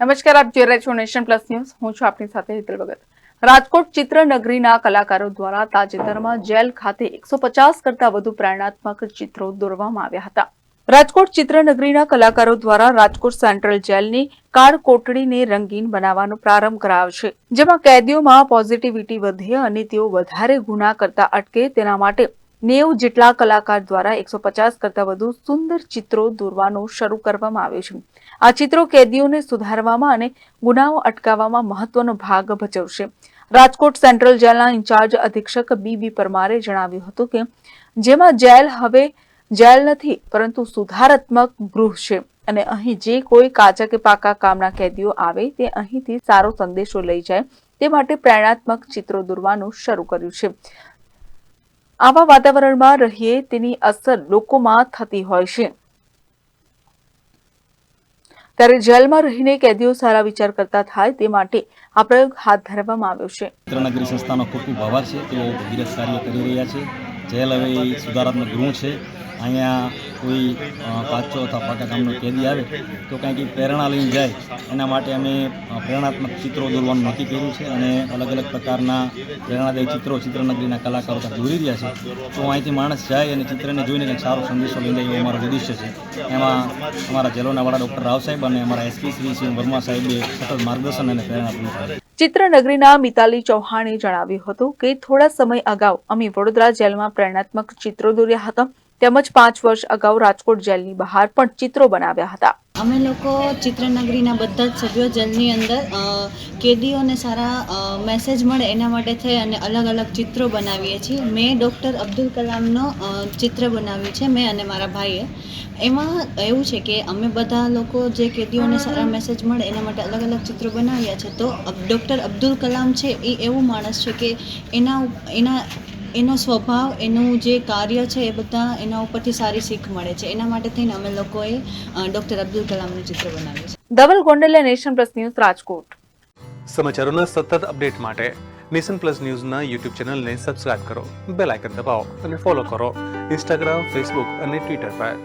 નમસ્કાર, આપ જોઈ રહ્યા છો નેશન પ્લસ ન્યૂઝ. હું છું આપની સાથે હેતલ ભગત. રાજકોટ ચિત્રનગરીના કલાકારો દ્વારા તાજેતરમાં જેલ ખાતે 150 કરતા વધુ પ્રેરણાત્મક ચિત્રો દોરવામાં આવ્યા હતા. રાજકોટ ચિત્રનગરીના કલાકારો દ્વારા રાજકોટ સેન્ટ્રલ જેલની કાળકોટડીને રંગીન બનાવવાનો પ્રારંભ કરાયો છે, જેમાં કેદીઓમાં પોઝિટિવિટી વધે અને તેઓ વધારે ગુના કરતા અટકે તેના માટે 90 જેટલા કલાકાર દ્વારા 150 કરતા વધુ સુંદર ચિત્રો દોરવાનું શરૂ કરવામાં આવ્યું છે. આ ચિત્રો કેદીઓને સુધારવામાં અને ગુનાઓ અટકાવવામાં મહત્વનો ભાગ ભજવશે. રાજકોટ સેન્ટ્રલ જેલના ઇન્ચાર્જ અધિક્ષક બી પરમારે જણાવ્યું હતું કે જેમાં જેલ હવે જેલ નથી પરંતુ સુધારાત્મક ગૃહ છે અને અહીં જે કોઈ કાચા કે પાકા કામના કેદીઓ આવે તે અહીંથી સારો સંદેશો લઈ જાય તે માટે પ્રેરણાત્મક ચિત્રો દોરવાનું શરૂ કર્યું છે. આવા વાતાવરણમાં રહીએ તેની અસર લોકોમાં થતી હોય છે, ત્યારે જેલમાં રહીને કેદીઓ સારા વિચાર કરતા થાય તે માટે આ પ્રયોગ હાથ ધરવામાં આવ્યો છે. ચિત્રનગરી સંસ્થાનો ખૂબ ખૂબ આભાર છે. તેઓ વિરસ કાર્ય કરી રહ્યા છે. જેલ હવે સુધારાત્મક ગૃહ છે. અહીંયા કોઈ કાચો અથવા પાકા કામનો કેદી આવે તો કંઈક પ્રેરણા લઈને જાય એના માટે અમે પ્રેરણાત્મક ચિત્રો દોરવાનું નક્કી કર્યું છે અને અલગ અલગ પ્રકારના પ્રેરણાદાયી ચિત્રો ચિત્રનગરીના કલાકારો દોરી રહ્યા છે. તો અહીંથી માણસ જાય અને ચિત્રને જોઈને કંઈક સારો સંદેશો લઈ જાય એવો અમારો ઉદ્દેશ્ય છે. એમાં અમારા જેલોના વડા ડૉક્ટર રાવ સાહેબ અને અમારા એસપી શ્રી વર્મા સાહેબે સતત માર્ગદર્શન અને પ્રેરણા પૂરી પાડી. ચિત્રનગરીના મિતાલી ચૌહાણે જણાવ્યું હતું કે થોડા સમય અગાઉ અમે વડોદરા જેલમાં પ્રેરણાત્મક ચિત્રો દોર્યા હતા, તેમજ 5 વર્ષ અગાઉ રાજકોટ જેલની બહાર પણ ચિત્રો બનાવ્યા હતા. અમે લોકો ચિત્રનગરીના બધા જ સભ્યો જેલની અંદર કેદીઓને સારા મેસેજ મળે એના માટે થઈ અને અલગ અલગ ચિત્રો બનાવીએ છીએ. મેં ડૉક્ટર અબ્દુલ કલામનો ચિત્ર બનાવ્યું છે, મેં અને મારા ભાઈએ. એમાં એવું છે કે અમે બધા લોકો જે કેદીઓને સારા મેસેજ મળે એના માટે અલગ અલગ ચિત્રો બનાવ્યા છે. તો ડૉક્ટર અબ્દુલ કલામ છે એ એવું માણસ છે કે એનો સ્વભાવ, એનું જે કાર્ય છે એ બધા એના ઉપરથી સારી શીખ મળે છે. એના માટે થઈને અમે લોકોએ ડૉક્ટર અબ્દુલ કલામનું ચિત્ર બનાવ્યું છે. Dhaval Gondaliya, nation plus news, Rajkot. સમાચારોના સતત અપડેટ માટે નેશન પ્લસ ન્યૂઝના યુટ્યુબ ચેનલને સબસ્ક્રાઇબ કરો, બેલ આઇકન દબાવો અને ફોલો કરો ઇન્સ્ટાગ્રામ, ફેસબુક અને ટ્વિટર પર.